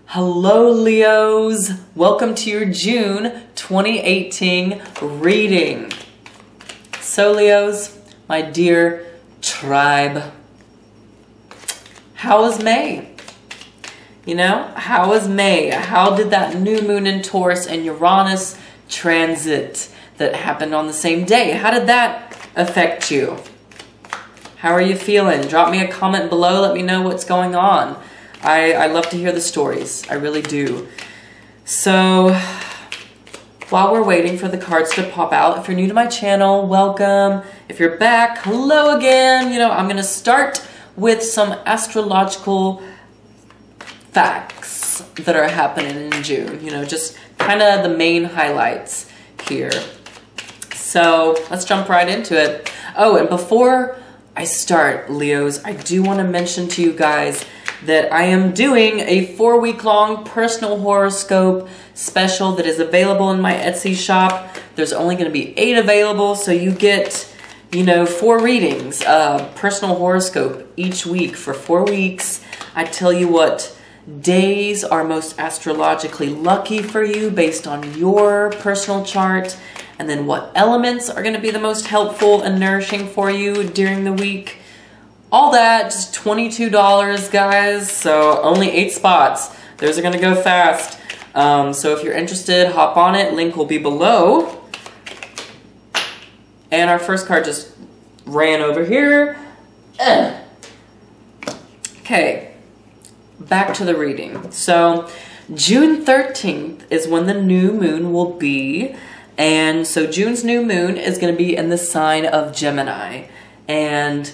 Hello Leos, welcome to your June 2018 reading. So Leos, my dear tribe, how was May? You know, how was May? How did that new moon in Taurus and Uranus transit that happened on the same day? How did that affect you? How are you feeling? Drop me a comment below, let me know what's going on. I love to hear the stories. I really do. So, while we're waiting for the cards to pop out, if you're new to my channel, welcome. If you're back, hello again. You know, I'm going to start with some astrological facts that are happening in June. You know, just kind of the main highlights here. So, let's jump right into it. Oh, and before I start, Leos, I do want to mention to you guys that I am doing a 4-week-long personal horoscope special that is available in my Etsy shop. There's only going to be 8 available, so you get, you know, 4 readings, personal horoscope each week for 4 weeks. I tell you what days are most astrologically lucky for you based on your personal chart, and then what elements are going to be the most helpful and nourishing for you during the week. All that, just $22, guys, so only 8 spots. Those are gonna go fast. So if you're interested, hop on it. Link will be below. And our first card just ran over here. Okay, back to the reading. So June 13th is when the new moon will be. And so June's new moon is gonna be in the sign of Gemini. And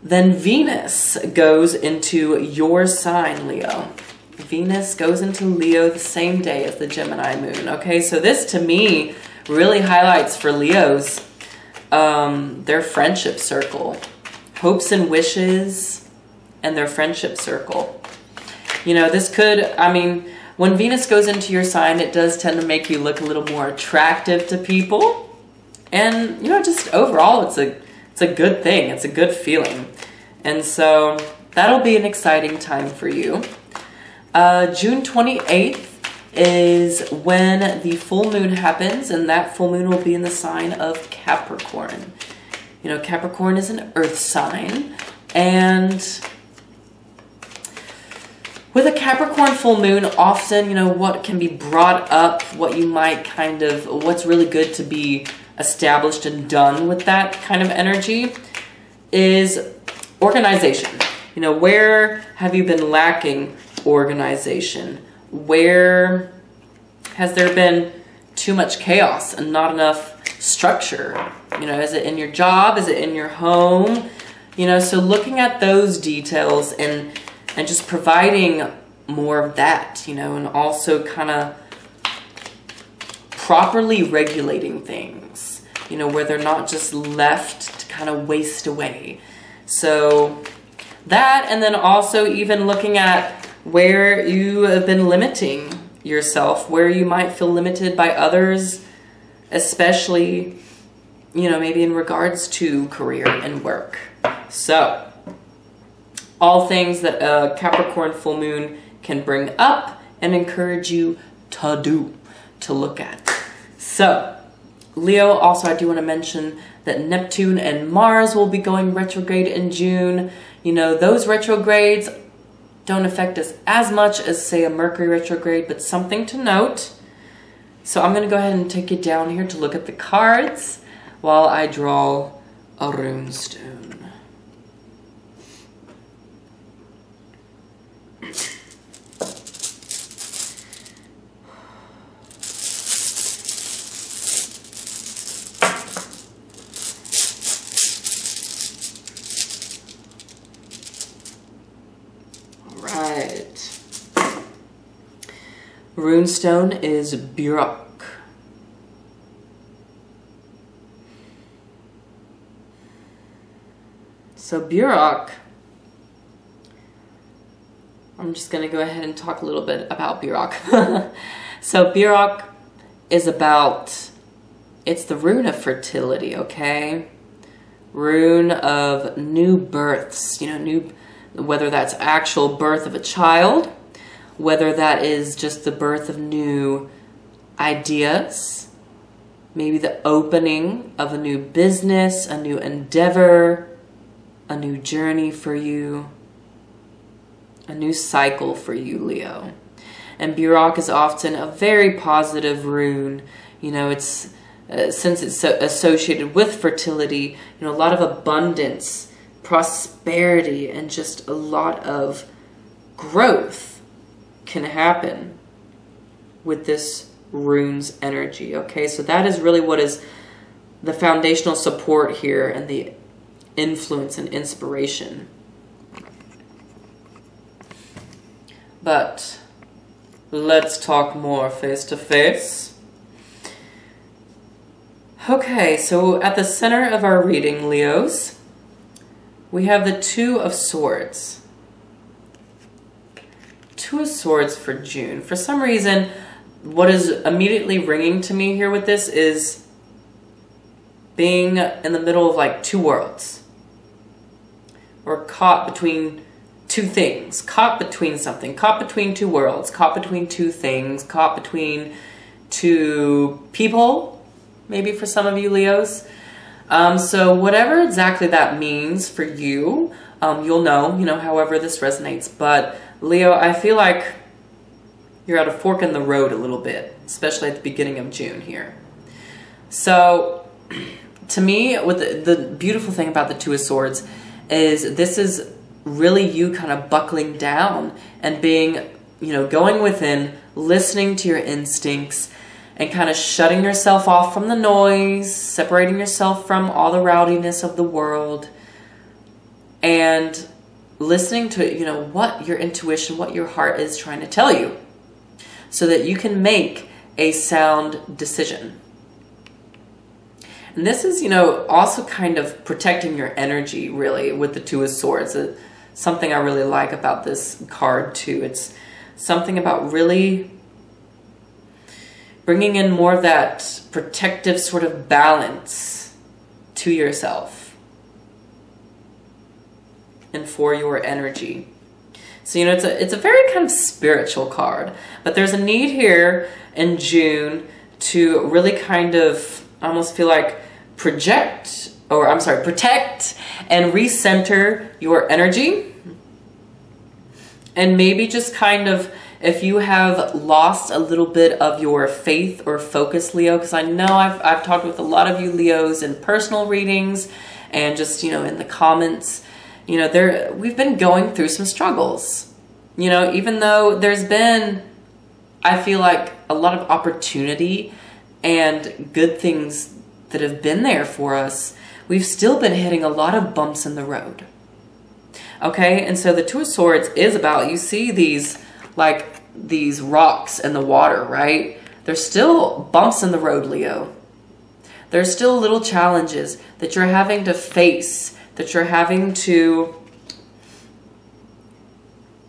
then Venus goes into your sign, Leo. Venus goes into Leo the same day as the Gemini moon. Okay, so this to me really highlights for Leos their friendship circle. Hopes and wishes and their friendship circle. You know, this could, I mean, when Venus goes into your sign, it does tend to make you look a little more attractive to people. And, you know, just overall, it's a good thing. It's a good feeling. And so that'll be an exciting time for you. June 28th is when the full moon happens, and that full moon will be in the sign of Capricorn. You know, Capricorn is an earth sign. And with a Capricorn full moon, often, you know, what can be brought up, what you might kind of, what's really good to be established and done with that kind of energy is organization. You know, where have you been lacking organization? Where has there been too much chaos and not enough structure? You know, is it in your job? Is it in your home? You know, so looking at those details and just providing more of that, you know, and also kind of properly regulating things, you know, where they're not just left to kind of waste away. So that, and then also even looking at where you have been limiting yourself, where you might feel limited by others, especially, you know, maybe in regards to career and work. So all things that a Capricorn full moon can bring up and encourage you to do, to look at. So Leo, also I do want to mention that Neptune and Mars will be going retrograde in June. You know, those retrogrades don't affect us as much as, say, a Mercury retrograde, but something to note. So I'm going to go ahead and take it down here to look at the cards while I draw a rune stone. Runestone is Burok. So Burok, I'm just going to go ahead and talk a little bit about Burok. So Burok is about, it's the rune of fertility, okay? Rune of new births, you know, whether that's actual birth of a child whether that is just the birth of new ideas, maybe the opening of a new business, a new endeavor, a new journey for you, a new cycle for you, Leo. And Buraq is often a very positive rune. You know, it's since it's so associated with fertility, you know, a lot of abundance, prosperity, and just a lot of growth can happen with this rune's energy. Okay, so that is really what is the foundational support here and the influence and inspiration. But let's talk more face to face. Okay, so at the center of our reading, Leos, we have the Two of Swords. Two of Swords for June. For some reason, what is immediately ringing to me here with this is being in the middle of like two worlds. Or caught between two things. Caught between something. Caught between two worlds. Caught between two things. Caught between two people. Maybe for some of you Leos. So whatever exactly that means for you, you'll know, however this resonates. But Leo, I feel like you're at a fork in the road a little bit, especially at the beginning of June here. So to me, with the beautiful thing about the Two of Swords is this is really you kind of buckling down and being, going within, listening to your instincts, and kind of shutting yourself off from the noise, separating yourself from all the rowdiness of the world, and listening to, what your intuition, what your heart is trying to tell you, so that you can make a sound decision. And this is, also kind of protecting your energy, really, with the Two of Swords. It's something I really like about this card, too. It's something about really bringing in more of that protective sort of balance to yourself and for your energy. So, it's a very kind of spiritual card, but there's a need here in June to really kind of almost feel like protect and recenter your energy. And maybe just kind of, if you have lost a little bit of your faith or focus, Leo, because I know I've talked with a lot of you Leos in personal readings and just, in the comments, we've been going through some struggles, even though there's been, I feel like, a lot of opportunity and good things that have been there for us, we've still been hitting a lot of bumps in the road. Okay, and so the Two of Swords is about, you see these rocks in the water, right? There's still bumps in the road, Leo. There's still little challenges that you're having to face, that you're having to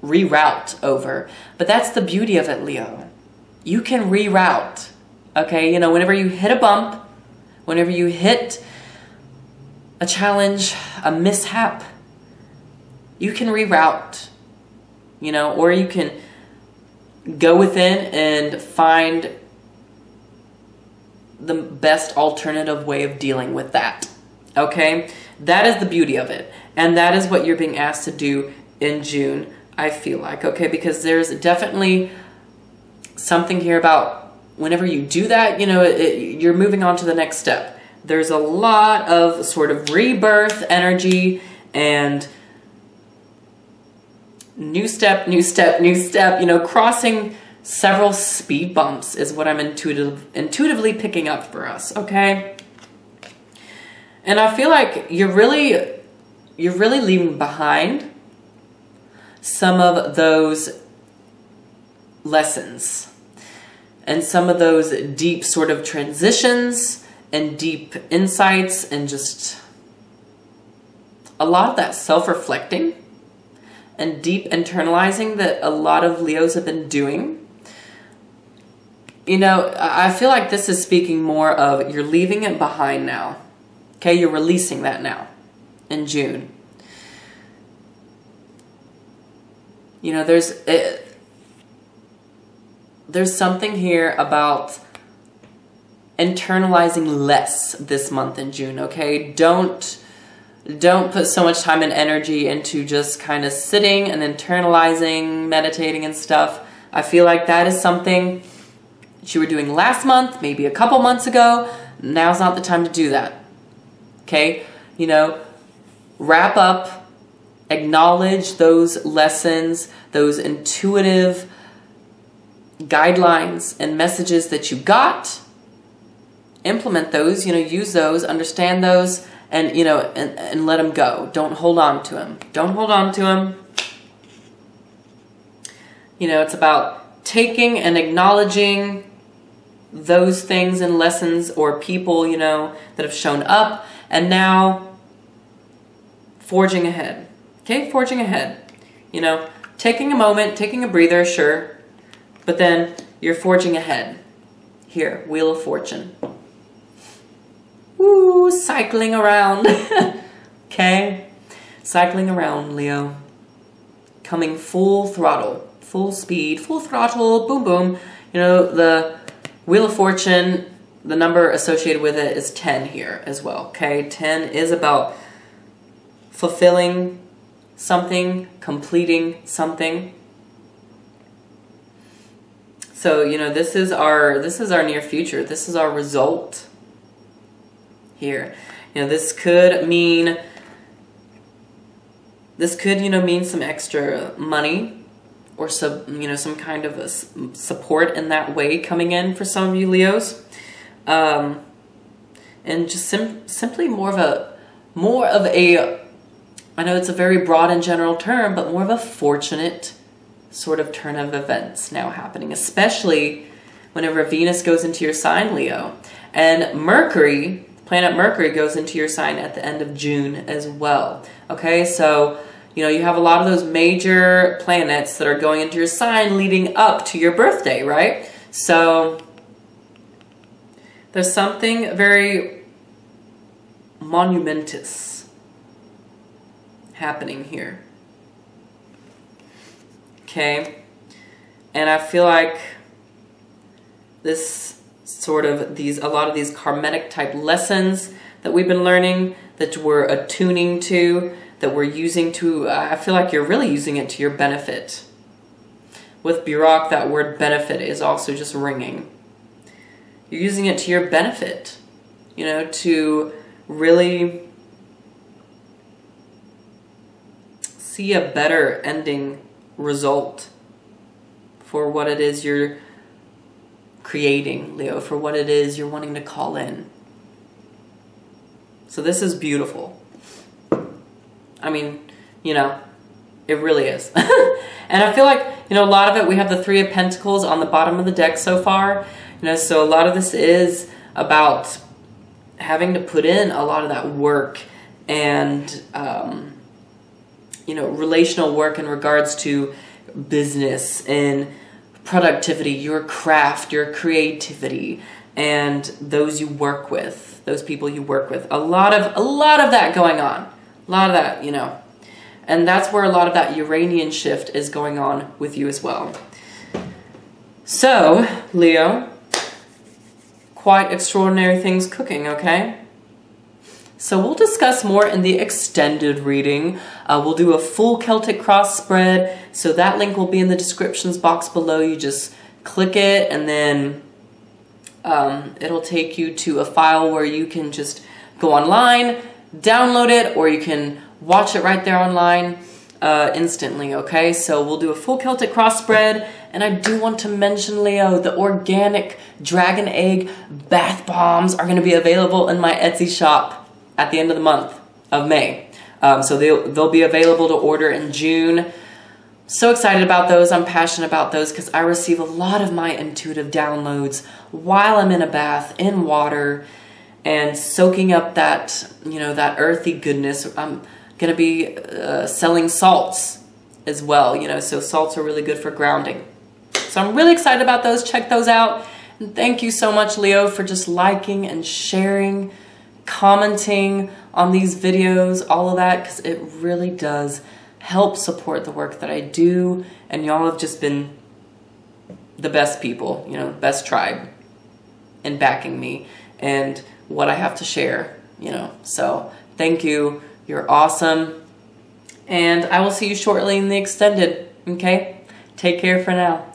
reroute over. But that's the beauty of it, Leo. You can reroute, okay? Whenever you hit a bump, whenever you hit a challenge, a mishap, you can reroute, or you can go within and find the best alternative way of dealing with that, okay? That is the beauty of it. And that is what you're being asked to do in June, I feel like, okay? Because there's definitely something here about whenever you do that, you're moving on to the next step. There's a lot of sort of rebirth energy and new step, crossing several speed bumps is what I'm intuitively picking up for us, okay? And I feel like you're really leaving behind some of those lessons and some of those deep sort of transitions and deep insights and just a lot of that self-reflecting and deep internalizing that a lot of Leos have been doing. I feel like this is speaking more of you're leaving it behind now. Okay, you're releasing that now in June. there's something here about internalizing less this month in June, okay? Don't put so much time and energy into just kind of sitting and internalizing, meditating and stuff. I feel like that is something that you were doing last month, maybe a couple months ago. Now's not the time to do that, okay? You know, wrap up, acknowledge those lessons, those intuitive guidelines and messages that you got. Implement those, you know, use those, understand those, and, you know, and let them go. Don't hold on to them. Don't hold on to them. You know, it's about taking and acknowledging those things and lessons or people, you know, that have shown up, and now forging ahead. Okay, forging ahead. You know, taking a moment, taking a breather, sure, but then you're forging ahead. Here, Wheel of Fortune. Woo, cycling around. Okay, cycling around, Leo. Coming full throttle, full speed, full throttle, boom, boom. You know, the Wheel of Fortune, the number associated with it is 10 here as well, okay? 10 is about fulfilling something, completing something. So, you know, this is our near future. This is our result here. You know, this could, you know, mean some extra money or some kind of a support in that way coming in for some of you Leos. And just simply more of a, I know it's a very broad and general term, but more of a fortunate sort of turn of events now happening, especially whenever Venus goes into your sign, Leo. And Mercury, planet Mercury, goes into your sign at the end of June as well. Okay, so, you know, you have a lot of those major planets that are going into your sign leading up to your birthday, right? So there's something very monumentous happening here. Okay, and I feel like this sort of a lot of these karmic type lessons that we've been learning, that we're attuning to, that we're using to, I feel like you're really using it to your benefit. With Burak, that word benefit is also just ringing. You're using it to your benefit, you know, to really see a better ending result for what it is you're creating, Leo, for what it is you're wanting to call in. So this is beautiful. I mean, you know, it really is. And I feel like, you know, a lot of it, we have the Three of Pentacles on the bottom of the deck so far. You know, so a lot of this is about having to put in a lot of that work and, you know, relational work in regards to business and productivity, your craft, your creativity, and those you work with, those people you work with. A lot of that going on. A lot of that, you know. And that's where a lot of that Uranian shift is going on with you as well. So, Leo, quite extraordinary things cooking, okay? So we'll discuss more in the extended reading. We'll do a full Celtic cross spread. So that link will be in the descriptions box below. You just click it and then it'll take you to a file where you can just go online, download it, or you can watch it right there online instantly, okay? So we'll do a full Celtic cross spread. And I do want to mention, Leo, the organic dragon egg bath bombs are going to be available in my Etsy shop at the end of the month of May. So they'll be available to order in June. So excited about those. I'm passionate about those because I receive a lot of my intuitive downloads while I'm in a bath, in water, and soaking up that, you know, that earthy goodness. I'm going to be selling salts as well, you know, so salts are really good for grounding. So I'm really excited about those. Check those out. And thank you so much, Leo, for just liking and sharing, commenting on these videos, all of that, because it really does help support the work that I do. And y'all have just been the best people, you know, best tribe in backing me and what I have to share, you know. So thank you. You're awesome. And I will see you shortly in the extended, okay? Take care for now.